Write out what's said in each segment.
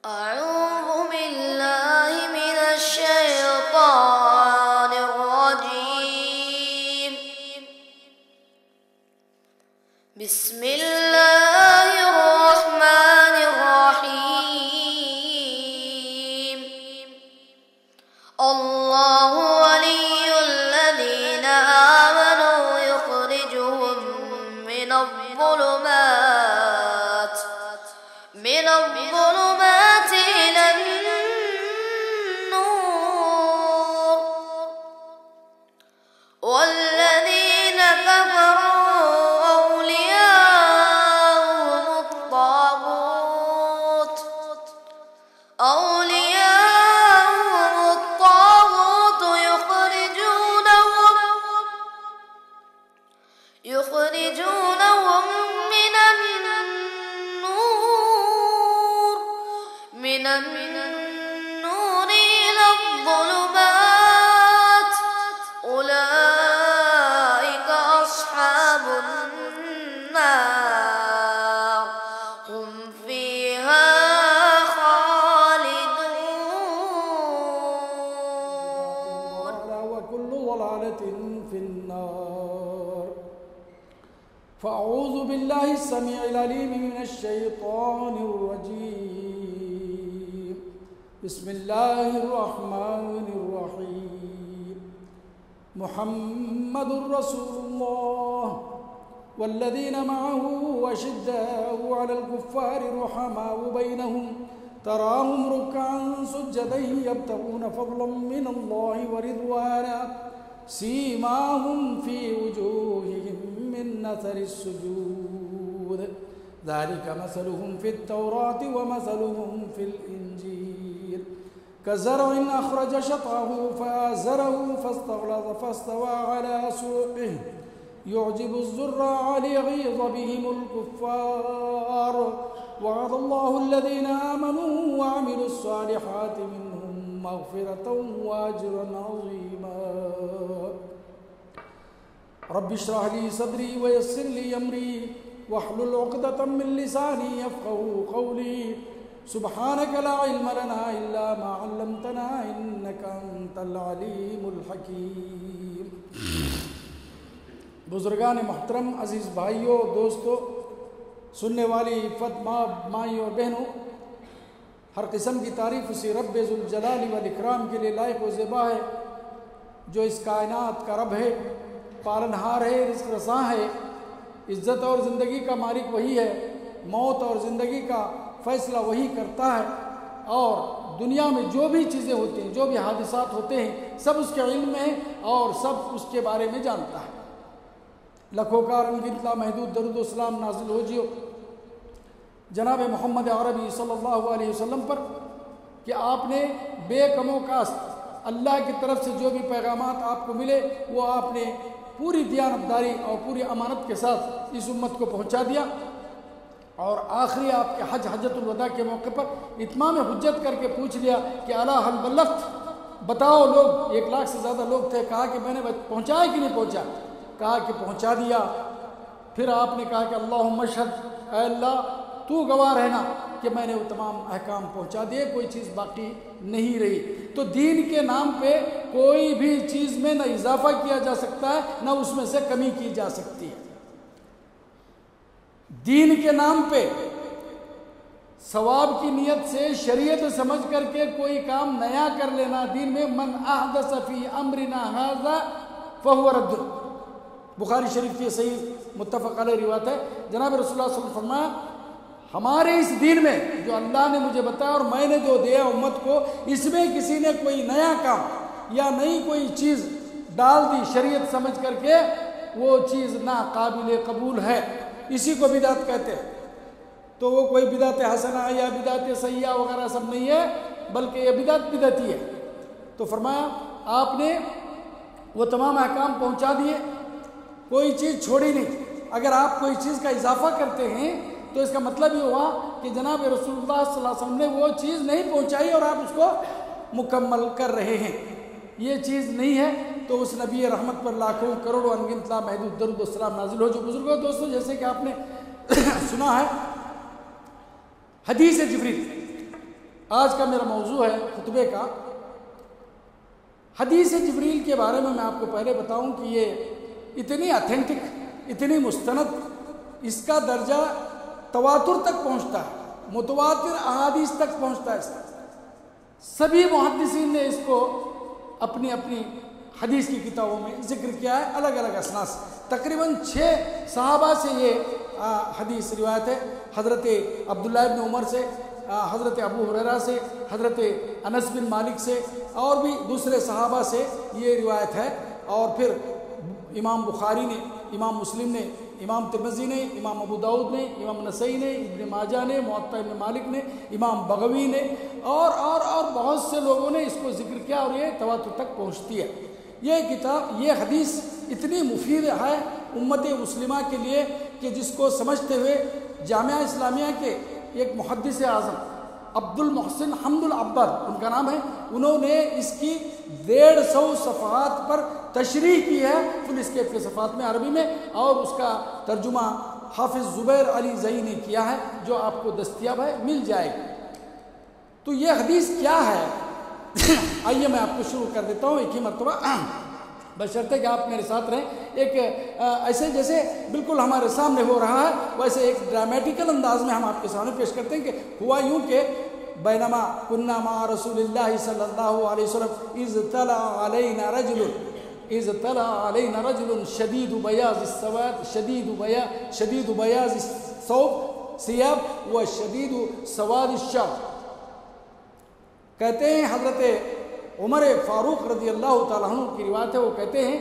أعوذ بالله من الشيطان الرجيم. بسم الله الرحمن الرحيم. الله ولي الذين آمنوا يخرجهم من الظلمات إلى النور، والذين كفروا أولياؤهم الطاغوت يخرجونهم من النور إلى الظلمات. أولئك أصحاب النار هم فيها خالدون. وكل ضلالة في النار. فأعوذ بالله السميع العليم من الشيطان الرجيم. بسم الله الرحمن الرحيم. محمد رسول الله والذين معه أشداء على الكفار رحماء بينهم تراهم ركعا سجدا يبتغون فضلا من الله ورضوانا سيماهم في وجوههم من أثر السجود ذلك مثلهم في التوراة ومثلهم في الإنجيل كزرع أخرج شطأه فآزره فاستغلظ فاستوى على سوقه يعجب الزراع ليغيظ بهم الكفار. وعد الله الذين آمنوا وعملوا الصالحات منهم مغفرة وأجرا عظيما. رب اشرح لي صدري ويسر لي أمري واحلل عقدة من لساني يفقهوا قولي. سبحانك لا علم لنا إلا ما علمتنا إنك أنت العليم الحكيم. بزرگان محترم، عزیز بھائیوں، دوستوں، سننے والی عفت مائی اور بہنوں، ہر قسم کی تعریف اسی رب ذوالجلال والاکرام کے لیے لائق و زیبا ہے جو اس کائنات کا رب ہے، پالنہار ہے، رزق رساں ہے، عزت اور زندگی کا مالک وہی ہے، موت اور زندگی کا فیصلہ وہی کرتا ہے، اور دنیا میں جو بھی چیزیں ہوتی ہیں، جو بھی حادثات ہوتے ہیں، سب اس کے علم میں ہے اور سب اس کے بارے میں جانتا ہے. لکھوں کا انگنت محدود درود و سلام نازل ہو جیو جناب محمد عربی صلی اللہ علیہ وسلم پر کہ آپ نے بے کم و کاست اللہ کی طرف سے جو بھی پیغامات آپ کو ملے وہ آپ نے پوری دیانتداری اور پوری امانت کے ساتھ اس امت کو پہنچا دیا، اور آخری آپ کے حجۃ الوداع کے موقع پر اتمام حجت کر کے پوچھ لیا کہ الا هل بلغت، بتاؤ. لوگ 1 لاکھ سے زیادہ لوگ تھے. کہا کہ میں نے پہنچایا کہ نہیں پہنچا؟ کہا کہ پہنچا دیا. پھر آپ نے کہا کہ اللہم اشہد، اے اللہ تو گواہ رہنا کہ میں نے وہ تمام احکام پہنچا دیے، کوئی چیز باقی نہیں رہی. تو دین کے نام پہ کوئی بھی چیز میں نہ اضافہ کیا جا سکتا ہے نہ اس میں سے کمی کی جا سکتی ہے. دین کے نام پہ ثواب کی نیت سے شریعت سمجھ کر کے کوئی کام نیا کر لینا، دین میں من احدث فی امرنا ھذا فہو رد. بخاری شریف کی صحیح متفق علیہ روایت ہے. جناب رسول اللہ صلی اللہ علیہ وسلم فرمایا ہمارے اس دین میں جو اللہ نے مجھے بتایا اور میں نے جو دیا امت کو، اس میں کسی نے کوئی نیا کام یا نئی کوئی چیز ڈال دی شریعت سمجھ کر کے، وہ چیز ناقابل قبول ہے. اسی کو بدعت کہتے ہیں. تو وہ کوئی بدعت حسنہ یا بدعت سیئہ وغیرہ سب نہیں ہے، بلکہ یہ بدعت بدعتی ہے. تو فرمایا آپ نے وہ تمام احکام پہنچا دیے، کوئی چیز چھوڑی نہیں. اگر آپ کوئی چیز کا اضافہ کرتے ہیں تو اس کا مطلب یہ ہوا کہ جناب رسول اللہ صلی اللہ علیہ وسلم نے وہ چیز نہیں پہنچائی اور آپ اس کو مکمل کر رہے ہیں. یہ چیز نہیں ہے تو اس نبی رحمت پر لاکھوں کروڑوں انگنت محدود درود و سلام نازل ہو. جو بزرگوں دوستوں، جیسے کہ آپ نے سنا ہے حدیث جبریل آج کا میرا موضوع ہے خطبے کا حدیث جبریل کے بارے میں آپ کو پہلے بتاؤں کہ یہ اتنی اتھینٹک، اتنی مستند، اس کا درجہ تواتر تک پہنچتا ہے، متواتر احادیث تک پہنچتا ہے۔ سبھی محدثین نے اس کو اپنی اپنی حدیث کی کتابوں میں ذکر کیا ہے، الگ الگ اسناد سے۔ تقریباً 6 صحابہ سے یہ حدیث روایت ہے، حضرت عبداللہ ابن عمر سے، حضرت ابو ہریرہ سے، حضرت انس بن مالک سے، اور بھی دوسرے صحابہ سے یہ روایت ہے۔ اور پھر امام بخاری نے، امام مسلم نے، امام ترمذی نے، امام ابو داؤد نے، امام نسائی نے، ابن ماجہ نے، موطا ابن مالک نے، امام بغوی نے، اور بہت سے لوگوں نے اس کو ذکر کیا، اور یہ تواتر تک پہنچتی ہے۔ یہ کتاب، یہ حدیث اتنی مفید ہے امت مسلمہ کے لیے کہ جس کو سمجھتے ہوئے جامعہ اسلامیہ کے ایک محدث اعظم عبد المحسن حمد العبر ان کا نام ہے، انہوں نے اس کی 150 صفحات پر تشریح کی ہے، فل اسکیپ کے صفحات میں عربی میں، اور اس کا ترجمہ حافظ زبیر علی زئی نے کیا ہے، جو آپ کو دستیاب ہے، مل جائے گی۔ تو یہ حدیث کیا ہے؟ آئیے میں آپ کو شروع کر دیتا ہوں ایک ہی مرتبہ، بشرطے کہ آپ میرے ساتھ رہیں۔ ایک ایسے جیسے بالکل ہمارے سامنے ہو رہا ہے ویسے ایک ڈرامیٹیکل انداز میں ہم آپ کے سامنے پیش کرتے ہیں کہ ہوا یوں کہ بینما کنا مع رسول اللہ صلی اللہ علیہ وسلم اذ طلع علینا رجل شدید بیاض السواد شدید بیاض الثياب وشدید سواد الشعر۔ کہتے ہیں حضرت عمر فاروق رضی اللہ تعالیٰ عنہ کی روایت ہے، وہ کہتے ہیں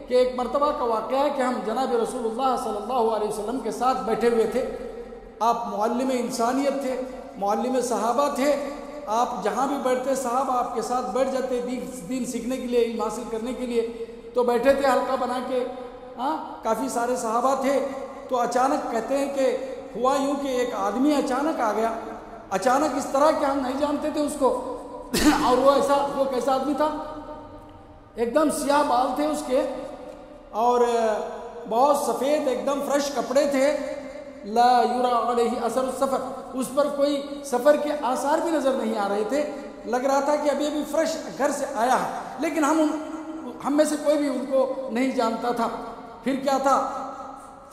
کہ ایک مرتبہ کا واقعہ ہے کہ ہم جناب رسول اللہ صلی اللہ علیہ وسلم کے ساتھ بیٹھے ہوئے تھے۔ آپ معلم انسانیت تھے، معلم صحابہ تھے، آپ جہاں بھی بیٹھتے صحابہ آپ کے ساتھ بیٹھ جاتے دین سیکھنے کے لیے، علم حاصل کرنے کے لیے۔ تو بیٹھے تھے حلقہ بنا کے، کافی سارے صحابہ تھے۔ تو اچانک کہتے ہیں کہ ہوا یوں کہ ایک آدمی اچانک آ گیا، اچانک اس طرح کہ ہم نہیں جانتے تھے اس کو، اور وہ کیسا آدمی تھا؟ ایک دم سیاہ بال تھے اس کے، اور بہت سفید ایک دم فریش کپڑے تھے، لا یرا علیہ اثر السفر، اس پر کوئی سفر کے آثار بھی نظر نہیں آ رہے تھے، لگ رہا تھا کہ ابھی فریش گھر سے آیا ہے، لیکن ہم میں سے کوئی بھی ان کو نہیں جانتا تھا۔ پھر کیا تھا؟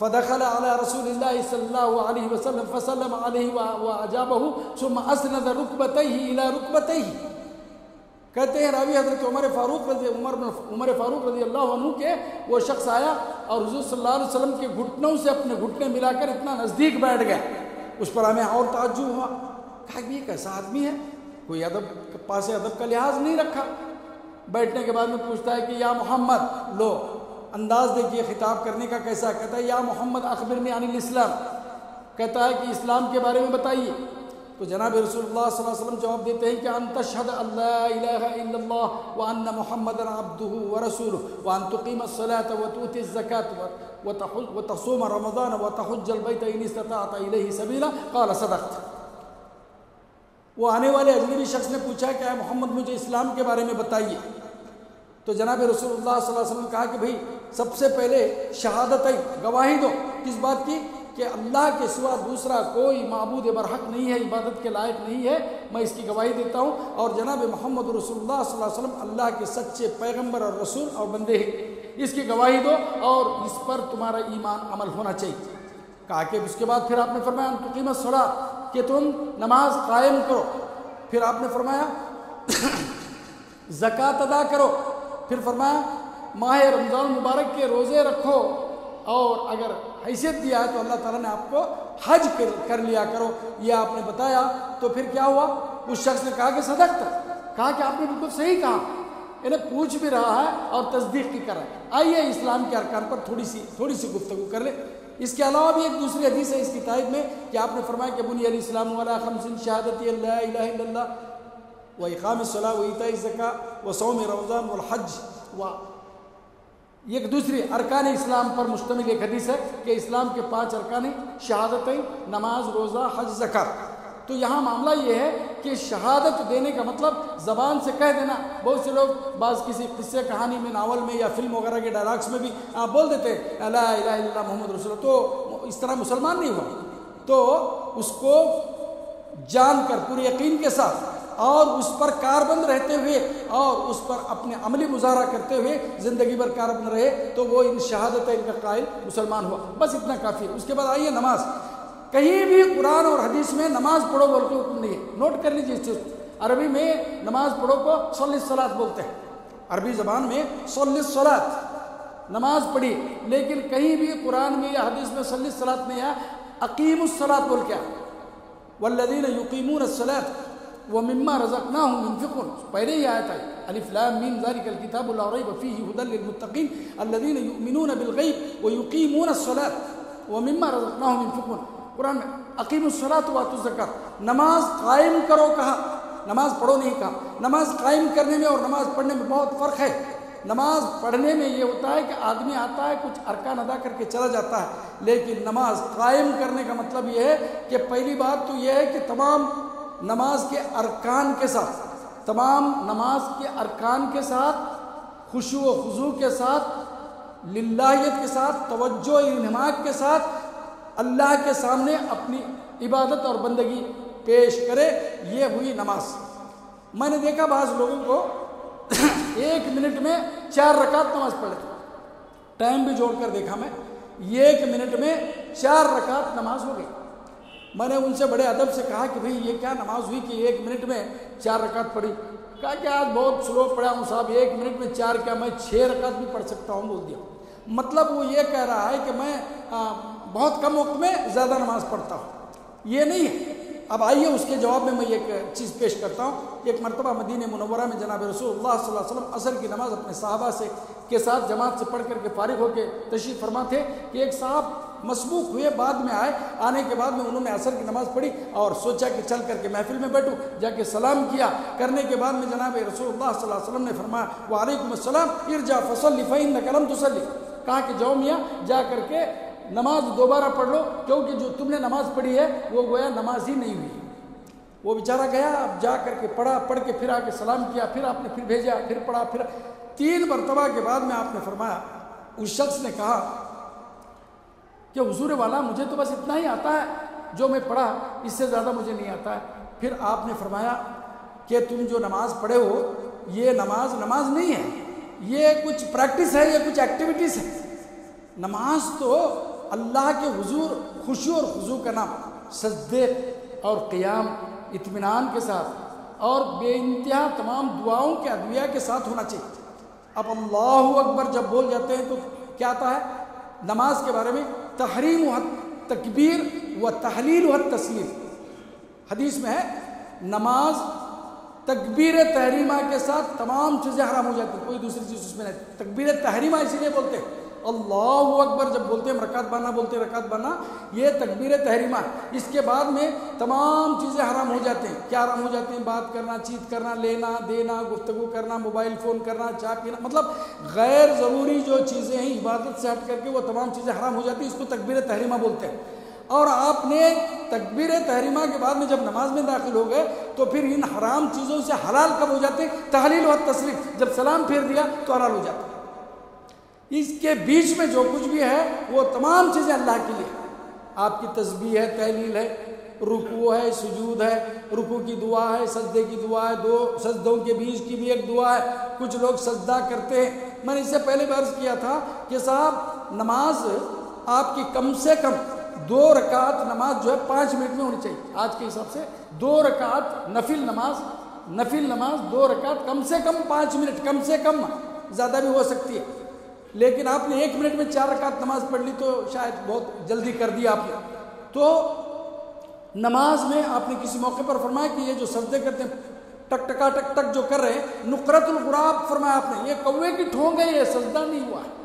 فدخل على رسول الله صلى الله عليه وسلم فسلم عليه واجابه ثم اسند ركبتيه الى ركبتيه۔ کہتے ہیں راوی حضرت عمر فاروق رضی اللہ عنہ کے وہ شخص آیا اور حضور صلی اللہ علیہ وسلم کے گھٹنوں سے اپنے گھٹنے ملا کر اتنا نزدیک بیٹھ گیا۔ اس پر ہمیں اور تعجب ہوا، کہا کہ یہ کیسا آدمی ہے، کوئی پاس ادب کا لحاظ نہیں رکھا۔ بیٹھنے کے بعد میں پوچھتا ہے کہ یا محمد، لو انداز دیکھیے خطاب کرنے کا کیسا، کہتا ہے یا محمد اخبرنی عن الاسلام، کہتا ہے کہ اسلام کے بارے میں بتائیے۔ تو جناب رسول اللہ صلی اللہ علیہ وسلم جواب دیتے ہیں کہ ان تشہد ان لا الہ الا اللہ وان محمدا عبدہ ورسولہ وان تقیم الصلاة وتؤتی الزکاة وتصوم رمضان وتحج البیت ان استطعت الیہ سبیلا قال صدقت۔ وہ آنے والے اجنبی شخص نے پوچھا کہ اے محمد مجھے اسلام کے بارے میں بتائیے۔ تو جناب رسول اللہ صلی اللہ علیہ وسلم نے کہا کہ بھئی سب سے پہلے شہادتیں، گواہی دو، کس بات کی؟ کہ اللہ کے سوا دوسرا کوئی معبود برحق نہیں ہے، عبادت کے لائق نہیں ہے، میں اس کی گواہی دیتا ہوں، اور جناب محمد رسول اللہ صلی اللہ علیہ وسلم اللہ کے سچے پیغمبر اور رسول اور بندے ہیں، اس کی گواہی دو، اور اس پر تمہارا ایمان عمل ہونا چاہیے۔ کہا کہ اس کے بعد پھر آپ نے فرمایا ان تقیم الصلاۃ، کہ تم نماز قائم کرو۔ پھر آپ نے فرمایا زکوٰۃ ادا کرو۔ پھر فرمایا ماہ رمضان مبارک کے روزے رکھو، اور اگر حیثیت دیا ہے تو اللہ تعالیٰ نے آپ کو حج کر لیا کرو، یہ آپ نے بتایا۔ تو پھر کیا ہوا؟ اس شخص نے کہا کہ صدقت، کہا کہ آپ نے بالکل صحیح کہا، انہیں پوچھ بھی رہا ہے اور تصدیق بھی کر رہا ہے۔ آئیے اسلام کے ارکان پر تھوڑی سی گفتگو کر لیں۔ اس کے علاوہ بھی ایک دوسری حدیث ہے اس کی تائید میں کہ آپ نے فرمایا کہ بنی الاسلام علی خمس شہادت لا الہ الا اللہ واقام الصلاۃ وایتاء الزکاۃ وصوم رمضان والحج، ایک دوسری ارکان اسلام پر مشتمل ایک حدیث ہے کہ اسلام کے 5 ارکان ہیں، شہادتیں، نماز، روزہ، حج، زکوٰۃ۔ تو یہاں معاملہ یہ ہے کہ شہادت دینے کا مطلب زبان سے کہہ دینا۔ بہت سے لوگ بعض کسی قصے کہانی میں، ناول میں یا فلم وغیرہ کے ڈائلاگس میں بھی بول دیتے ہیں لا الہ الا اللہ محمد رسول اللہ، تو اس طرح مسلمان نہیں ہوا۔ تو اس کو جان کر پورے یقین کے ساتھ اور اس پر کاربند رہتے ہوئے اور اس پر اپنے عملی مظاہرہ کرتے ہوئے زندگی بھر کاربند رہے تو وہ ان شہادتین کا قائل مسلمان ہوا. بس اتنا کافی ہے. اس کے بعد آئیے نماز. کہیں بھی قرآن اور حدیث میں نماز پڑھو بول کے حکم نہیں ہے. نوٹ کر لیجیے اس چیز کو. عربی میں نماز پڑھو کو صلی الصلاۃ بولتے ہیں. عربی زبان میں صلی الصلاۃ نماز پڑھی. لیکن کہیں بھی قرآن میں یا حدیث میں صلی الصلاۃ نہیں ہے. اقیم الصلاۃ بول کے والذین یقیمون الصلاۃ ومما رزقناہم ينفقون. پہلے ہی آیت ہے الف لام میم ذلک الکتاب لا ریب فیہ ھدی للمتقین الذین یؤمنون بالغیب ویقیمون الصلاۃ ومما رزقناہم ينفقون. قرآن میں اقیم الصلاۃ وآتوا الزکاۃ. نماز قائم کرو کہا, نماز پڑھو نہیں کہا. نماز قائم کرنے میں اور نماز پڑھنے میں بہت فرق ہے. نماز پڑھنے میں یہ ہوتا ہے کہ آدمی آتا ہے کچھ ارکان ادا کر کے چلا جاتا ہے, لیکن نماز قائم کرنے کا مطلب یہ ہے کہ پہلی بات تو یہ ہے کہ تمام نماز کے ارکان کے ساتھ, تمام نماز کے ارکان کے ساتھ خشوع و خضوع کے ساتھ, للہیت کے ساتھ, توجہ و انہماک کے ساتھ اللہ کے سامنے اپنی عبادت اور بندگی پیش کرے. یہ ہوئی نماز. میں نے دیکھا بعض لوگوں کو 1 منٹ میں 4 رکعت نماز پڑھ لیتے. ٹائم بھی جوڑ کر دیکھا میں, 1 منٹ میں 4 رکعت نماز ہو گئی. میں نے ان سے بڑے ادب سے کہا کہ بھئی یہ کیا نماز ہوئی کہ 1 منٹ میں 4 رکعت پڑھی. کہا کہ آج بہت سلو پڑھا ہوں صاحب, 1 منٹ میں 4 کیا میں 6 رکعت بھی پڑھ سکتا ہوں بول دیا. مطلب وہ یہ کہہ رہا ہے کہ میں بہت کم وقت میں زیادہ نماز پڑھتا ہوں. یہ نہیں ہے. اب آئیے اس کے جواب میں ایک چیز پیش کرتا ہوں. ایک مرتبہ مدینہ منورہ میں جناب رسول اللہ صلی اللہ علیہ وسلم عصر کی نماز اپنے صحابہ سے کے ساتھ جماعت سے پڑھ کر کے فارغ ہو کے تشریف فرما تھے کہ ایک صاحب مسبوق ہوئے, بعد میں آئے. آنے کے بعد میں انہوں نے عصر کی نماز پڑھی اور سوچا کہ چل کر کے محفل میں بیٹھوں. جا کے سلام کیا. کرنے کے بعد میں جناب رسول اللہ صلی اللہ علیہ وسلم نے فرمایا وعلیکم السلام ارجع فصلی فإنک لم تصلی. کہا کہ جاؤ میاں جا کر کے نماز دوبارہ پڑھ لو, کیونکہ جو تم نے نماز پڑھی ہے وہ گویا نماز ہی نہیں ہوئی. وہ بیچارہ گیا, اب جا کر کے پڑھا, پڑھ کے پھر آ کے سلام کیا, پھر آپ نے پھر بھیجا, پھر پڑھا, پھر 3 مرتبہ کے بعد میں آپ نے فرمایا. اس شخص نے کہا کہ حضور والا مجھے تو بس اتنا ہی آتا ہے جو میں پڑھا, اس سے زیادہ مجھے نہیں آتا ہے. پھر آپ نے فرمایا کہ تم جو نماز پڑھے ہو یہ نماز نہیں ہے, یہ کچھ پریکٹس ہے, یہ کچھ ایکٹیویٹیز ہے. نماز تو اللہ کے حضور خشوع اور خضوع کا نام, سجدے اور قیام اطمینان کے ساتھ اور بے انتہا تمام دعاؤں کے ادعیہ کے ساتھ ہونا چاہیے. اب اللہ اکبر جب بول جاتے ہیں تو کیا آتا ہے نماز کے بارے میں؟ تحریم و تکبیر و تحلیل و تسلیم. حدیث میں ہے نماز تکبیر تحریمہ کے ساتھ تمام چیزیں حرام ہو جاتی ہیں, کوئی دوسری چیز اس میں نہیں. تکبیر تحریمہ اسی لیے بولتے ہیں, اللہ اکبر جب بولتے ہیں رکعت باندھنا بولتے ہیں, رکعت باندھنا یہ تکبیر تحریمہ. اس کے بعد میں تمام چیزیں حرام ہو جاتے ہیں. کیا حرام ہو جاتے ہیں؟ بات کرنا, چیت کرنا, لینا دینا, گفتگو کرنا, موبائل فون کرنا, چائے پینا, مطلب غیر ضروری جو چیزیں ہیں عبادت سے ہٹ کر کے وہ تمام چیزیں حرام ہو جاتی ہیں. اس کو تکبیر تحریمہ بولتے ہیں. اور آپ نے تکبیر تحریمہ کے بعد میں جب نماز میں داخل ہو گئے تو پھر ان حرام چیزوں سے حلال کب ہو جاتے ہیں؟ تحلیل و تسلیم. جب سلام پھیر دیا تو حلال ہو جاتا ہے. اس کے بیچ میں جو کچھ بھی ہے وہ تمام چیزیں اللہ کے لیے. آپ کی تسبیح ہے, تحلیل ہے, رکوع ہے, سجود ہے, رکوع کی دعا ہے, سجدے کی دعا ہے, 2 سجدوں کے بیچ کی بھی ایک دعا ہے. کچھ لوگ سجدہ کرتے ہیں. میں نے اس سے پہلے بھی عرض کیا تھا کہ صاحب نماز آپ کی کم سے کم 2 رکعت نماز جو ہے 5 منٹ میں ہونی چاہیے. آج کے حساب سے 2 رکعت نفل نماز 2 رکعت کم سے کم 5 منٹ, کم سے کم, زیادہ بھی ہو سکتی ہے. لیکن آپ نے 1 منٹ میں 4 رکعت نماز پڑھ لی تو شاید بہت جلدی کر دیا آپ نے. تو نماز میں آپ نے کسی موقع پر فرمایا کہ یہ جو سجدے کرتے ہیں ٹک ٹکا ٹک ٹک جو کر رہے ہیں, نقرت الغراب فرمایا آپ نے, یہ کوے کی ٹھونگ ہے, یہ سجدہ نہیں ہوا ہے.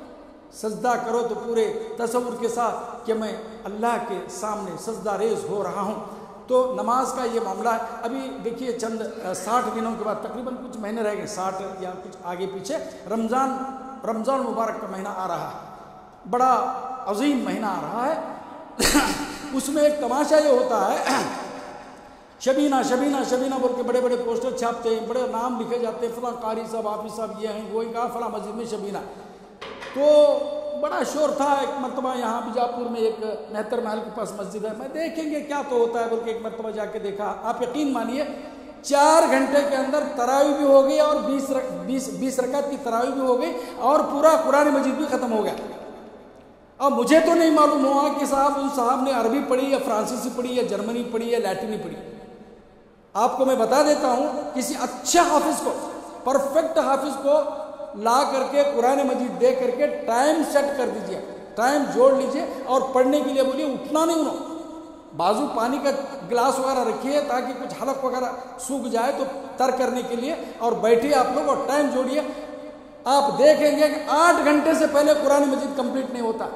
سجدہ کرو تو پورے تصور کے ساتھ کہ میں اللہ کے سامنے سجدہ ریز ہو رہا ہوں. تو نماز کا یہ معاملہ ہے. ابھی دیکھیے چند 60 دنوں کے بعد تقریباً کچھ مہینے رہ گئے, 60 یا کچھ آگے پیچھے, رمضان مبارک کا مہینہ آ رہا ہے. بڑا عظیم مہینہ آ رہا ہے. اس میں ایک تماشا یہ ہوتا ہے, شبینہ بول کے بڑے بڑے پوسٹر چھاپتے ہیں, بڑے نام لکھے جاتے ہیں, فلاں قاری صاحب, حافظ صاحب یہ ہیں, وہ کہا فلاں مسجد میں شبینہ. تو بڑا شور تھا. ایک مرتبہ یہاں بیجاپور میں ایک مہتر محل کے پاس مسجد ہے, میں دیکھیں گے کیا تو ہوتا ہے بول کے ایک مرتبہ جا کے دیکھا. آپ یقین مانیے 4 گھنٹے کے اندر تراویح بھی ہو گئی اور 20 رکعت کی تراویح بھی ہو گئی اور پورا قرآن مجید بھی ختم ہو گیا۔ اب مجھے تو نہیں معلوم ہوا کہ صاحب نے عربی پڑھی یا فرانسیسی پڑھی یا جرمنی پڑھی یا لیٹنی پڑھی۔ آپ کو میں بتا دیتا ہوں، کسی اچھے حافظ کو، پرفیکٹ حافظ کو لا کر کے قرآن مجید دے کر کے ٹائم سیٹ کر دیجئے، ٹائم جوڑ لیجئے اور پڑھنے کے لیے بولیے، اٹھنا نہیں انہوں، بازو پانی کا گلاس وغیرہ رکھیے تاکہ کچھ حلق وغیرہ سوکھ جائے تو تر کرنے کے لیے، اور بیٹھیے آپ لوگ اور ٹائم جوڑیے۔ آپ دیکھیں گے کہ 8 گھنٹے سے پہلے قرآن مجید کمپلیٹ نہیں ہوتا۔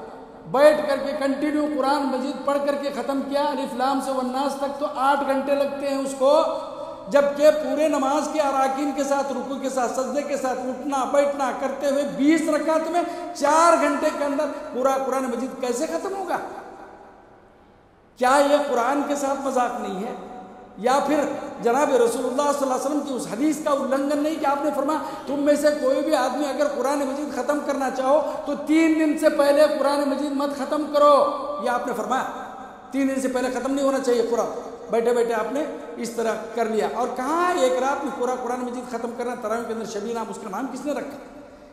بیٹھ کر کے کنٹینیو قرآن مجید پڑھ کر کے ختم کیا الف لام سے والناس تک، تو 8 گھنٹے لگتے ہیں اس کو، جبکہ پورے نماز کے اراکین کے ساتھ، رکوع کے ساتھ، سجدے کے ساتھ، اٹھنا بیٹھنا کرتے ہوئے 20 رکعت میں 4 گھنٹے کے اندر پورا قرآن مجید کیسے ختم ہوگا؟ کیا یہ قرآن کے ساتھ مذاق نہیں ہے؟ یا پھر جناب رسول اللہ صلی اللہ علیہ وسلم کی اس حدیث کا النگھن نہیں کہ آپ نے فرمایا تم میں سے کوئی بھی آدمی اگر قرآن مجید ختم کرنا چاہو تو 3 دن سے پہلے قرآن مجید مت ختم کرو، یہ آپ نے فرمایا 3 دن سے پہلے ختم نہیں ہونا چاہیے قرآن۔ بیٹھے بیٹھے آپ نے اس طرح کر لیا، اور کہاں ایک رات میں پورا قرآن مجید ختم کرنا؟ تراویح کے اندر شبیہ نام، اس کا نام کس نے رکھا؟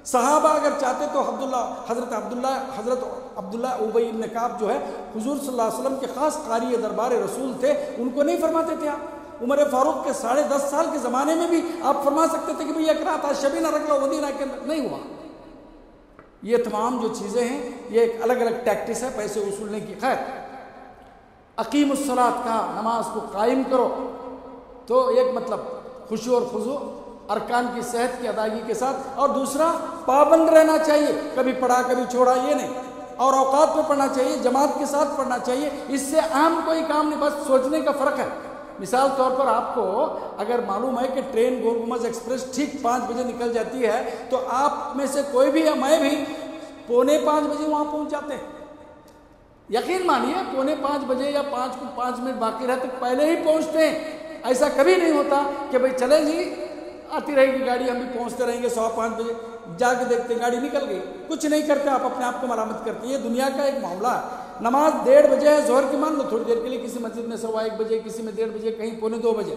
صحابہ اگر چاہتے تو حضرت عبداللہ ابی بن کعب جو ہے حضور صلی اللہ علیہ وسلم کے خاص قاری دربار رسول تھے، ان کو نہیں فرماتے تھے آپ؟ عمر فاروق کے 10.5 سال کے زمانے میں بھی آپ فرما سکتے تھے کہ بھئی ایک رات آج شبیہ نہ رکھ لو، مدینہ کے اندر نہیں ہوا۔ یہ تمام جو چیزیں ہیں یہ ایک الگ الگ ٹیکٹس ہے پیسے وصولنے کی۔ خیر، اقیم الصلاۃ کہا، نماز کو قائم کرو، تو ایک مطلب خشوع اور خضوع، ارکان کی صحت کی ادائیگی کے ساتھ، اور دوسرا پابند رہنا چاہیے، کبھی پڑھا کبھی چھوڑا یہ نہیں، اور اوقات پہ پڑھنا چاہیے، جماعت کے ساتھ پڑھنا چاہیے۔ اس سے عام کوئی کام نہیں، بس سوچنے کا فرق ہے۔ مثال طور پر آپ کو اگر معلوم ہے کہ ٹرین گول گمبز ایکسپریس ٹھیک 5 بجے نکل جاتی ہے، تو آپ میں سے کوئی بھی یا میں بھی 4:45 بجے وہاں پہنچ جاتے ہیں۔ یقین مانیے 4:45 بجے یا 5 کو 5 منٹ باقی رہتے پہلے ہی پہنچتے ہیں۔ ایسا کبھی نہیں ہوتا کہ بھئی چلے جی آتی رہے گی گاڑی، ہم بھی پہنچتے رہیں گے 5:15 بجے، جا کے دیکھتے گاڑی نکل گئی، کچھ نہیں کرتے، آپ اپنے آپ کو ملامت کرتے ہیں۔ یہ دنیا کا ایک معاملہ ہے۔ نماز 1:30 بجے ہے ظہر کی، مان لو تھوڑی دیر کے لیے کسی مسجد میں 1:15 بجے، کسی میں 1:30 بجے، کہیں 1:45 بجے،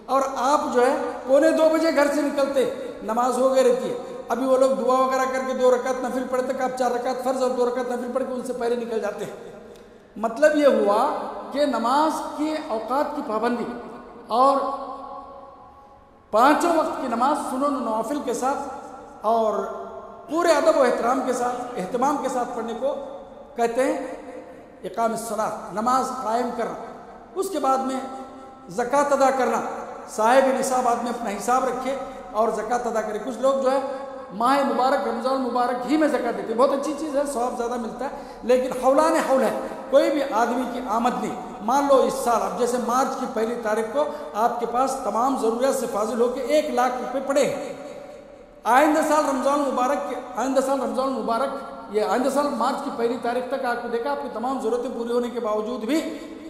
اور آپ جو ہے 1:45 بجے گھر سے نکلتے، نماز ہو گئی رہتی ہے، ابھی وہ لوگ دعا وغیرہ کر کے 2 رکعت نفل پڑھتے تک آپ 4 رکعت فرض اور 2 رکعت نفل پڑھ کے ان سے پہلے نکل جاتے ہیں۔ مطلب یہ ہوا کہ نماز کے اوقات کی پابندی اور 5 وقت کی نماز سنن و نوافل کے ساتھ اور پورے ادب و احترام کے ساتھ، اہتمام کے ساتھ پڑھنے کو کہتے ہیں اقام الصلاۃ، نماز قائم کرنا۔ اس کے بعد میں زکوٰۃ ادا کرنا، صاحب نصاب آدمی اپنا حساب رکھے اور زکوٰۃ ادا کرے۔ کچھ لوگ جو ہے ماہ مبارک رمضان المبارک ہی میں زکوٰۃ دیتے ہیں، بہت اچھی چیز ہے، ثواب زیادہ ملتا ہے، لیکن حولان حول ہے، کوئی بھی آدمی کی آمدنی، مان لو اس سال اب جیسے مارچ کی 1 تاریخ کو آپ کے پاس تمام ضروریات سے فاضل ہو کے 1 لاکھ روپے پڑے ہیں، آئندہ سال رمضان المبارک یہ آئندہ سال مارچ کی 1 تاریخ تک آپ کو دیکھا آپ کی تمام ضرورتیں پوری ہونے کے باوجود بھی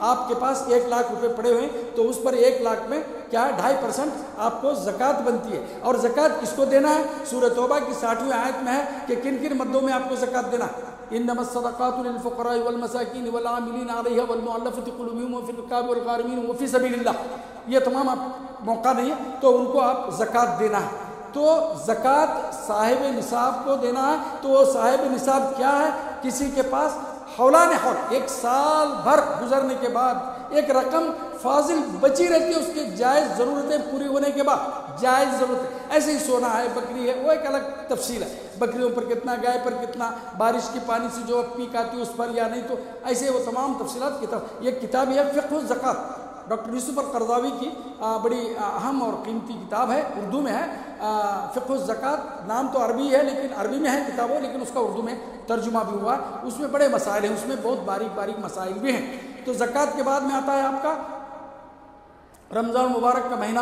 آپ کے پاس 1 لاکھ روپے پڑے ہوئے ہیں، تو اس پر 1 لاکھ میں کیا 2.5% آپ کو زکوٰۃ بنتی ہے۔ اور زکوٰۃ کس کو دینا ہے؟ سورہ توبہ کی 60ویں آیت میں ہے کہ کن کن مدوں میں آپ کو زکوٰۃ دینا ہے۔ انما الصدقات للفقراء والمساکین والعاملین علیہا والمؤلفۃ قلوبہم وفی الرقاب والغارمین وفی سبیل اللہ، یہ تمام آپ موقع نہیں ہے تو ان کو آپ زکوٰۃ دینا ہے۔ تو زکوٰۃ صاحب نصاب کو دینا ہے، تو وہ صاحب نصاب کیا ہے؟ کسی کے پاس حولان حول 1 سال بھر گزرنے کے بعد ایک رقم فاضل بچی رہتی ہے، اس کے جائز ضرورتیں پوری ہونے کے بعد، جائز ضرورتیں، ایسے ہی سونا ہے، بکری ہے، وہ ایک الگ تفصیل ہے، بکریوں پر کتنا، گائے پر کتنا، بارش کے پانی سے جو پیک آتی ہے اس پر یا نہیں، تو ایسے وہ تمام تفصیلات کتاب، یہ کتاب ہے فقہ الزکوٰۃ، ڈاکٹر یوسف القرضاوی کی بڑی اہم اور قیمتی کتاب ہے، اردو میں ہے، فقہ الزکوٰۃ، نام تو عربی ہے لیکن عربی میں ہے کتاب، لیکن اس کا اردو میں ترجمہ بھی ہوا ہے، اس میں بڑے مسائل ہیں، اس میں بہت باریک باریک مسائل بھی ہیں۔ تو زکوٰۃ کے بعد میں آتا ہے آپ کا رمضان المبارک کا مہینہ،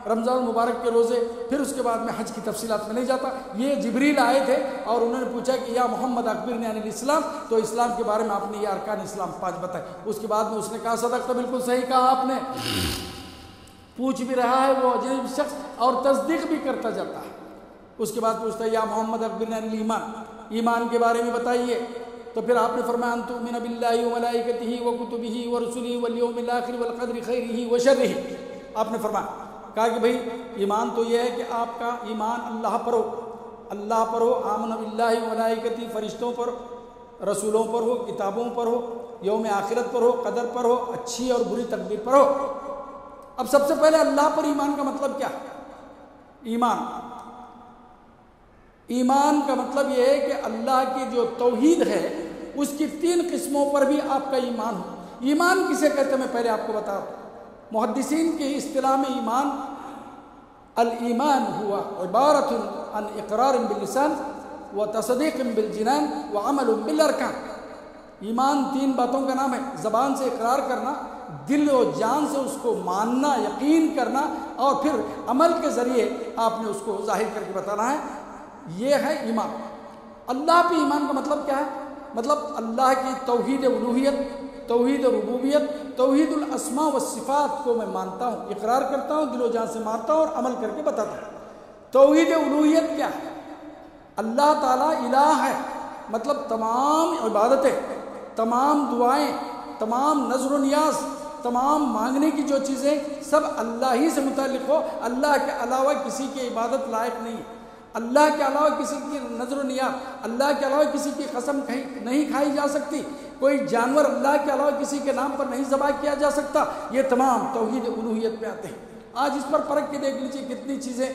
رمضان المبارک کے روزے، پھر اس کے بعد میں حج کی تفصیلات میں نہیں جاتا۔ یہ جبریل آئے تھے اور انہوں نے پوچھا کہ یا محمد اخبرنی عن الاسلام، تو اسلام کے بارے میں آپ نے یہ ارکان اسلام 5 بتائے۔ اس کے بعد میں اس نے کہا صدقت، بالکل صحیح کہا آپ نے، پوچھ بھی رہا ہے وہ اجنبی شخص اور تصدیق بھی کرتا جاتا ہے۔ اس کے بعد پوچھتا ہے یا محمد اخبرنی عن الایمان، ایمان کے بارے میں بتائیے، تو پھر آپ نے فرمایا ان تؤمن باللہ وملائکتہ وکتبہ ورسلہ والیوم الآخر والقدر خیرہ وشرہ، آپ نے فرمایا کہا کہ بھئی ایمان تو یہ ہے کہ آپ کا ایمان اللہ پر ہو، اللہ پر ہو، آمن باللہ و ملائکتی، فرشتوں پر، رسولوں پر ہو، کتابوں پر ہو، یوم آخرت پر ہو، قدر پر ہو، اچھی اور بری تقدیر پر ہو۔ اب سب سے پہلے اللہ پر ایمان کا مطلب کیا ہے؟ ایمان کا مطلب یہ ہے کہ اللہ کی جو توحید ہے اس کی 3 قسموں پر بھی آپ کا ایمان ہو۔ ایمان کسے کہتے ہیں میں پہلے آپ کو بتا دوں۔ محدثین کی اصطلاح میں ایمان، الایمان ہوا عبارت عن اقرار باللسان و تصدیق بالجنان و عمل بالارکان۔ ایمان 3 باتوں کا نام ہے، زبان سے اقرار کرنا، دل و جان سے اس کو ماننا، یقین کرنا، اور پھر عمل کے ذریعے آپ نے اس کو ظاہر کر کے بتانا ہے، یہ ہے ایمان۔ اللہ پہ ایمان کا مطلب کیا ہے؟ مطلب اللہ کی توحید الوہیت، توحید ربوبیت، توحید الاسماء والصفات کو میں مانتا ہوں، اقرار کرتا ہوں، دل و جان سے مانتا ہوں اور عمل کر کے بتاتا ہوں۔ توحید الوہیت کیا ہے؟ اللہ تعالیٰ الہ ہے، مطلب تمام عبادتیں، تمام دعائیں، تمام نظر و نیاز، تمام مانگنے کی جو چیزیں سب اللہ ہی سے متعلق ہو، اللہ کے علاوہ کسی کی عبادت لائق نہیں ہے، اللہ کے علاوہ کسی کی نظر و نیاز، اللہ کے علاوہ کسی کی قسم نہیں کھائی جا سکتی، کوئی جانور اللہ کے علاوہ کسی کے نام پر نہیں ذبح کیا جا سکتا۔ یہ تمام توحید الوہیت میں آتے ہیں۔ آج اس پر پرکھ کے دیکھ لیجیے کتنی چیزیں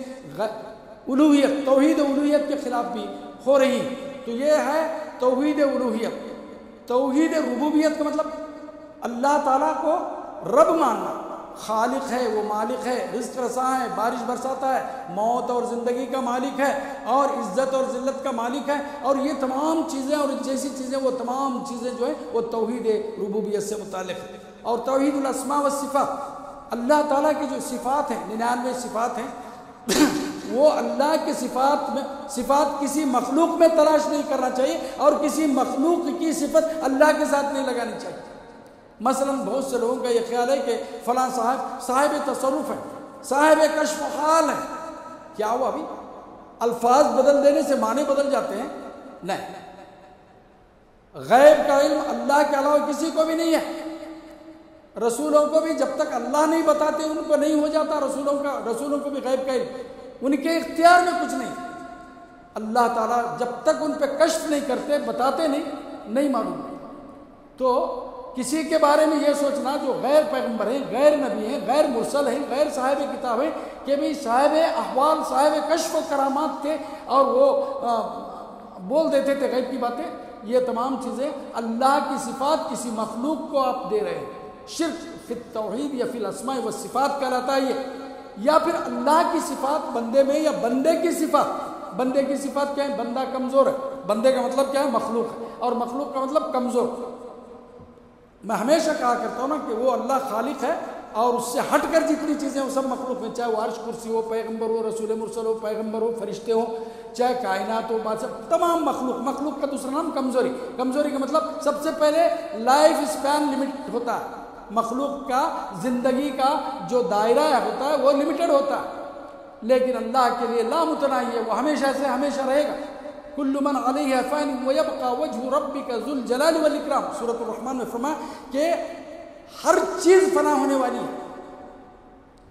الوہیت، توحید الوہیت کے خلاف بھی ہو رہی ہیں۔ تو یہ ہے توحید الوہیت۔ توحید ربوبیت کا مطلب اللہ تعالیٰ کو رب ماننا، خالق ہے، وہ مالک ہے، رزق رساں ہے، بارش برساتا ہے، موت اور زندگی کا مالک ہے، اور عزت اور ذلت کا مالک ہے، اور یہ تمام چیزیں اور جیسی چیزیں، وہ تمام چیزیں جو ہیں وہ توحید ربوبیت سے متعلق ہے۔ اور توحید الاسماء والصفات، اللہ تعالیٰ کی جو صفات ہیں، 99 صفات ہیں، وہ اللہ کے صفات کسی مخلوق میں تلاش نہیں کرنا چاہیے، اور کسی مخلوق کی صفت اللہ کے ساتھ نہیں لگانی چاہیے۔ مثلا بہت سے لوگوں کا یہ خیال ہے کہ فلاں صاحب تصرف ہے، صاحب کشف و حال ہے۔ کیا ہوا؟ ابھی الفاظ بدل دینے سے معنی بدل جاتے ہیں؟ نہیں۔ غیب کا علم اللہ کے علاوہ کسی کو بھی نہیں ہے، رسولوں کو بھی جب تک اللہ نہیں بتاتے ان کو نہیں ہو جاتا، رسولوں کو بھی غیب کا علم ان کے اختیار میں کچھ نہیں۔ اللہ تعالیٰ جب تک ان پہ کشف نہیں کرتے، بتاتے نہیں معلوم۔ تو کسی کے بارے میں یہ سوچنا جو غیر پیغمبر ہیں، غیر نبی ہیں، غیر مرسل ہیں، غیر صاحب کتاب ہیں، کہ بھی صاحب احوال، صاحب کشف و کرامات تھے اور وہ بول دیتے تھے غیب کی باتیں، یہ تمام چیزیں اللہ کی صفات کسی مخلوق کو آپ دے رہے ہیں۔ شرک فی التوحید یا فی الاسماء والصفات کہلاتا ہے یہ، یا پھر اللہ کی صفات بندے میں، یا بندے کی صفات۔ بندے کی صفات کیا ہے؟ بندہ کمزور ہے، بندے کا مطلب کیا ہے؟ مخلوق ہے، اور مخلوق کا مطلب کمزور۔ میں ہمیشہ کہا کرتا ہوں نا کہ وہ اللہ خالق ہے، اور اس سے ہٹ کر جتنی چیزیں وہ سب مخلوق میں، چاہے وہ عرش کرسی ہو، پیغمبر ہو، رسول مرسل ہو، پیغمبر ہو، فرشتے ہوں، چاہے کائنات ہو، تمام مخلوق کا دوسرا نام کمزوری۔ کمزوری کا مطلب سب سے پہلے لائف اسپین لمٹ ہوتا ہے، مخلوق کا زندگی کا جو دائرہ ہوتا ہے وہ لمیٹڈ ہوتا ہے، لیکن اللہ کے لیے لامتناہی ہے، وہ ہمیشہ سے ہمیشہ رہے گا۔ کل من علیہ فان ویبقى وجہ ربک ذو الجلال والاکرام، سورۃ الرحمن میں فرمایا کہ ہر چیز فنا ہونے والی ہے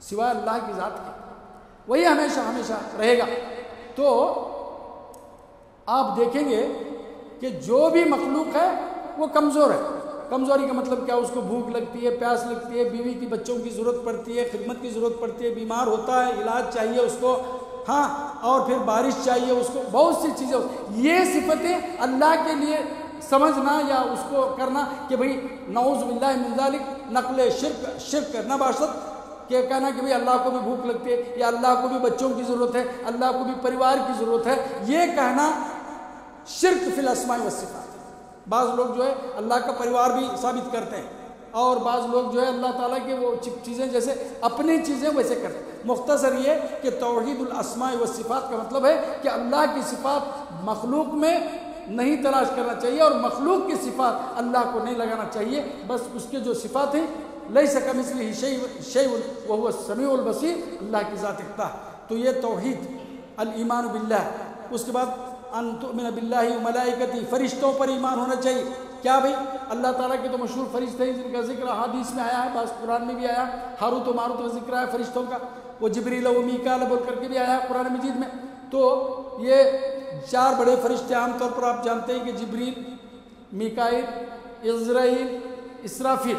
سوائے اللہ کی ذات کے، وہی ہمیشہ ہمیشہ رہے گا۔ تو آپ دیکھیں گے کہ جو بھی مخلوق ہے وہ کمزور ہے۔ کمزوری کا مطلب کیا؟ اس کو بھوک لگتی ہے، پیاس لگتی ہے، بیوی کی بچوں کی ضرورت پڑتی ہے، خدمت کی ضرورت پڑتی ہے، بیمار ہوتا ہے، علاج چاہیے اس کو، ہاں، اور پھر بارش چاہیے اس کو، بہت سی چیزیں۔ یہ صفتیں اللہ کے لیے سمجھنا یا اس کو کرنا کہ بھئی نعوذ باللہ من ذالک، نقل شرک کرنا باشد کہ کہنا کہ بھئی اللہ کو بھی بھوک لگتی ہے، یا اللہ کو بھی بچوں کی ضرورت ہے، اللہ کو بھی پریوار کی ضرورت ہے، یہ کہنا شرک فی الاسماء والصفات۔ بعض لوگ جو ہے اللہ کا پریوار بھی ثابت کرتے ہیں، اور بعض لوگ جو ہے اللہ تعالیٰ کے وہ چیزیں جیسے اپنی چیزیں ویسے کرتے ہیں۔ مختصر یہ کہ توحید الاسماء والصفات کا مطلب ہے کہ اللہ کی صفات مخلوق میں نہیں تلاش کرنا چاہیے، اور مخلوق کی صفات اللہ کو نہیں لگانا چاہیے۔ بس اس کے جو صفات ہیں، لیس کمثلہ شیء وہو السمیع البصیر، اللہ کی ذات اقتا۔ تو یہ توحید الایمان باللہ۔ اس کے بعد ان تؤمن باللہ وملائکتہ، فرشتوں پر ایمان ہونا چاہیے۔ کیا بھئی؟ اللہ تعالیٰ کے تو مشہور فرشتے ہیں جن کا ذکر حدیث میں آیا ہے، بعض قرآن میں بھی آیا، ہاروت و ماروت کا ذکر ہے فرشتوں کا۔ وہ جبریل و میکال بول کر کے بھی آیا ہے قرآن مجید میں۔ تو یہ 4 بڑے فرشتے عام طور پر آپ جانتے ہیں کہ جبریل، میکائیل، عزرائیل، اسرافیل،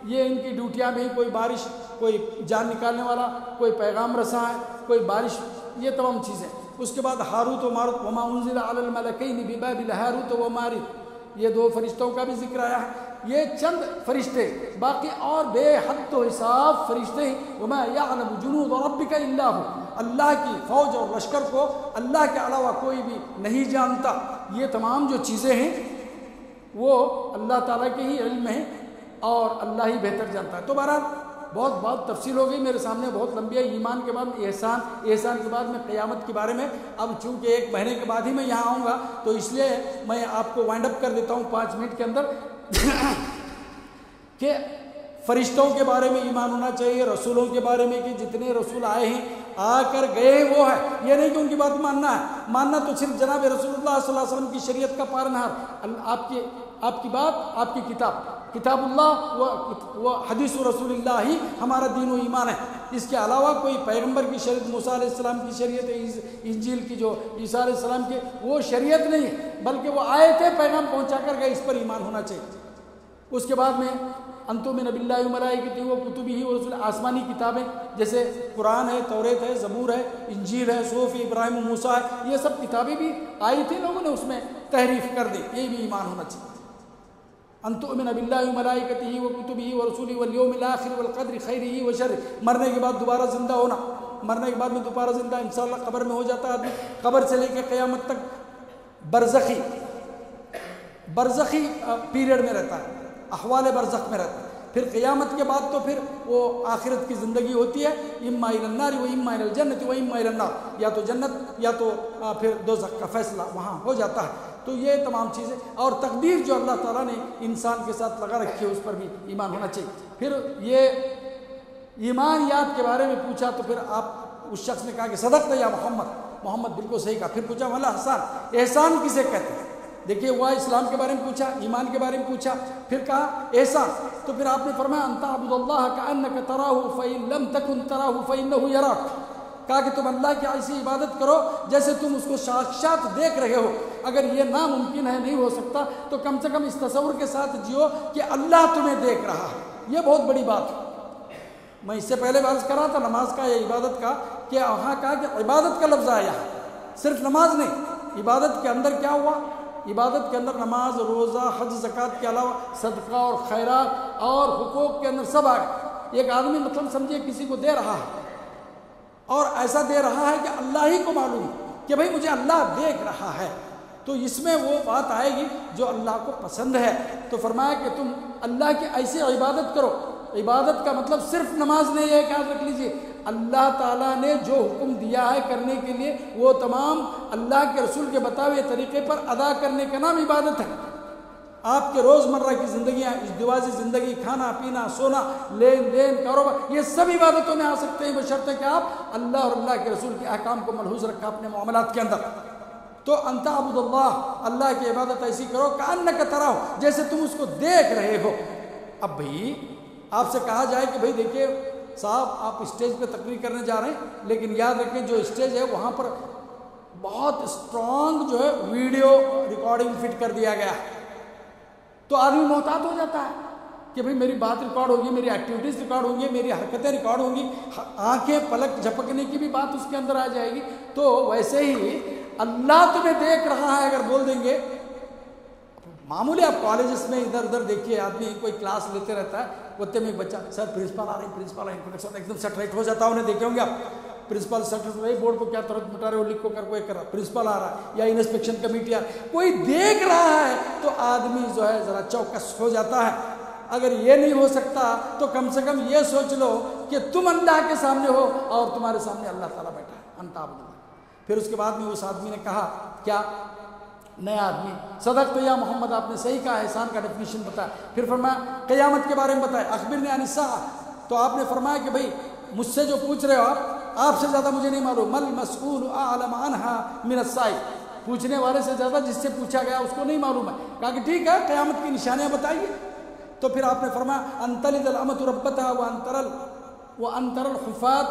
یہ ان کی ڈیوٹیاں بھی، کوئی بارش، کوئی جان نکالنے والا، کوئی پیغام رساں ہے، کوئی بارش، یہ تمام چیزیں۔ اس کے بعد ہاروت و ماروت، وما انزل علی الملکین ببابل ہاروت و ماروت، یہ 2 فرشتوں کا بھی ذکر آیا ہے۔ یہ چند فرشتے، باقی اور بے حد و حساب فرشتے ہیں۔ وما یعلم جنود ربک الا هو، اللہ کی فوج اور لشکر کو اللہ کے علاوہ کوئی بھی نہیں جانتا۔ یہ تمام جو چیزیں ہیں وہ اللہ تعالیٰ کے ہی علم میں ہیں اور اللہ ہی بہتر جانتا ہے۔ تو بہرحال بہت تفصیل ہو گئی میرے سامنے، بہت لمبی ہے۔ ایمان کے بعد احسان کے بعد میں قیامت کے بارے میں، اب چونکہ 1 مہینے کے بعد ہی میں یہاں آؤں گا تو اس لیے میں آپ کو وائنڈ اپ کر دیتا ہوں 5 منٹ کے اندر کہ فرشتوں کے بارے میں ایمان ہونا چاہیے، رسولوں کے بارے میں کہ جتنے رسول آئے ہیں، آ کر گئے ہیں وہ ہے، یہ نہیں کہ ان کی بات ماننا ہے۔ ماننا تو صرف جناب رسول اللہ صلی اللہ علیہ وسلم کی شریعت کا پارنہار، آپ کی بات، آپ کی کتاب اللہ و حدیث رسول اللہ ہی ہمارا دین و ایمان ہے۔ اس کے علاوہ کوئی پیغمبر کی شریعت، موسیٰ علیہ السلام کی شریعت، انجیل کی جو عیسیٰ علیہ السلام کی، وہ شریعت نہیں ہے، بلکہ وہ آئے تھے، پیغام پہنچا کر گئے، اس پر ایمان ہونا چاہیے۔ اس کے بعد میں انتؤمن باللہ و ملائکتہ و کتبہ و رسلہ، آسمانی کتابیں جیسے قرآن ہے، توریت ہے، زبور ہے، انجیل ہے، صحف ابراہیم و موسیٰ ہے، یہ سب کتابیں بھی آئی تھی، لوگوں نے اس میں تحریف کر دی، یہ بھی ایمان ہونا چاہیے۔ انتؤمن باللہ و ملائکتہ و کتبہ و رسلہ والیوم الآخر والقدر خیرہ و شرہ، مرنے کے بعد دوبارہ زندہ ہونا، مرنے کے بعد میں دوبارہ زندہ انشاءاللہ قبر میں ہو جاتا ہے آدمی، قبر سے لے کے قیامت تک برزخی پیریڈ میں رہتا ہے، احوال برزخ میں رہتا ہے۔ پھر قیامت کے بعد تو پھر وہ آخرت کی زندگی ہوتی ہے، اما الی النار و اما الی الجنت و اما الی النار، یا تو جنت یا تو پھر دوزخ کا فیصلہ وہاں ہو جاتا ہے۔ تو یہ تمام چیزیں اور تقدیر جو اللہ تعالیٰ نے انسان کے ساتھ لگا رکھی ہے، اس پر بھی ایمان ہونا چاہیے۔ پھر یہ ایمانیات کے بارے میں پوچھا تو پھر آپ، اس شخص نے کہا کہ صدقت یا محمد بالکل صحیح کہا۔ پھر پوچھا والا احسان کسے کہتے ہیں؟ دیکھیے، وہ اسلام کے بارے میں پوچھا، ایمان کے بارے میں پوچھا، پھر کہا احسان، تو پھر آپ نے فرمایا ان تعبد اللہ کأنک تراہ فإن لم تکن تراہ فإنہ یراک، کہا کہ تم اللہ کی ایسی عبادت کرو جیسے تم اس کو ساتھ دیکھ رہے ہو۔ اگر یہ ناممکن ہے، نہیں ہو سکتا، تو کم سے کم اس تصور کے ساتھ جیو کہ اللہ تمہیں دیکھ رہا ہے، یہ بہت بڑی بات ہے۔ میں اس سے پہلے عرض کر رہا تھا نماز کا یا عبادت کا، کہ وہاں کہا کہ عبادت کا لفظ آیا، صرف نماز نہیں، عبادت کے اندر کیا ہوا؟ عبادت کے اندر نماز، روزہ، حج، زکوٰۃ کے علاوہ صدقہ اور خیرات اور حقوق کے اندر سب آ گئے۔ ایک آدمی مطلب سمجھے کسی کو دے رہا ہے اور ایسا دے رہا ہے کہ اللہ ہی کو معلوم کہ بھئی مجھے اللہ دیکھ رہا ہے، تو اس میں وہ بات آئے گی جو اللہ کو پسند ہے۔ تو فرمایا کہ تم اللہ کی ایسی عبادت کرو۔ عبادت کا مطلب صرف نماز نہیں ہے، یاد رکھ لیجئے، اللہ تعالیٰ نے جو حکم دیا ہے کرنے کے لیے، وہ تمام اللہ کے رسول کے بتائے طریقے پر ادا کرنے کا نام عبادت ہے۔ آپ کے روزمرہ کی زندگیاں، ازدواجی زندگی، کھانا پینا، سونا، لین دین، کاروبار، یہ سب عبادتوں میں آ سکتے ہیں بشرطے کہ آپ اللہ اور اللہ کے رسول کے احکام کو ملحوظ رکھا اپنے معاملات کے اندر۔ تو ان تعبد اللہ کی عبادت ایسی کرو کأنک تراہ، جیسے تم اس کو دیکھ رہے ہو۔ اب بھئی آپ سے کہا جائے کہ بھئی دیکھیے صاحب، آپ اسٹیج پہ تقریر کرنے جا رہے ہیں، لیکن یاد رکھیں جو اسٹیج ہے وہاں پر بہت اسٹرانگ جو ہے ویڈیو ریکارڈنگ فٹ کر دیا گیا ہے، تو آدمی محتاط ہو جاتا ہے کہ بھئی میری بات ریکارڈ ہوگی، میری ایکٹیویٹیز ریکارڈ ہوں گی، میری حرکتیں ریکارڈ ہوں گی، آنکھیں پلک جھپکنے کی بھی بات اس کے اندر آ جائے گی۔ تو ویسے ہی اللہ تمہیں دیکھ رہا ہے اگر بول دیں گے، معمولی آپ کالجز میں ادھر ادھر دیکھیے، آدمی کوئی کلاس لیتے رہتا ہے، ہوتے میں ایک بچہ سر پرنسپل آ رہے ہیں، پرنسپل آ رہے ہیں، ایک دم سیٹلائٹ ہو جاتا ہے، انہیں دیکھے ہوں گے آپ، پرنسپل سیٹلائٹ بورڈ کو کیا طرح مٹا رہے ہو، لکھ کو کر کوئی کر رہا، پرنسپل آ رہا ہے یا انسپیکشن کمیٹی آ رہا ہے، کوئی دیکھ رہا ہے تو آدمی جو ہے ذرا چوکس ہو جاتا ہے۔ اگر یہ نہیں ہو سکتا تو کم سے کم یہ سوچ لو کہ تم اللہ کے سامنے ہو اور تمہارے سامنے اللہ تعالیٰ بیٹھا ہے، انت عبد اللہ۔ پھر اس کے بعد میں اس آدمی نے کہا، کیا نیا آدمی، صدقت یا محمد، آپ نے صحیح کہا، احسان کا ڈیفینیشن بتایا۔ پھر فرمایا قیامت کے بارے میں بتائے، اخبرنی عن الساعہ، تو آپ نے فرمایا کہ بھئی مجھ سے جو پوچھ رہے ہو آپ سے زیادہ مجھے نہیں معلوم، مل مسئول اعلم عنها من السائل، پوچھنے والے سے زیادہ جس سے پوچھا گیا اس کو نہیں معلوم ہے۔ کہا کہ ٹھیک ہے، قیامت کی نشانیاں بتائیے۔ تو پھر آپ نے فرمایا ان تلد الامۃ ربتها وان ترى الحفاة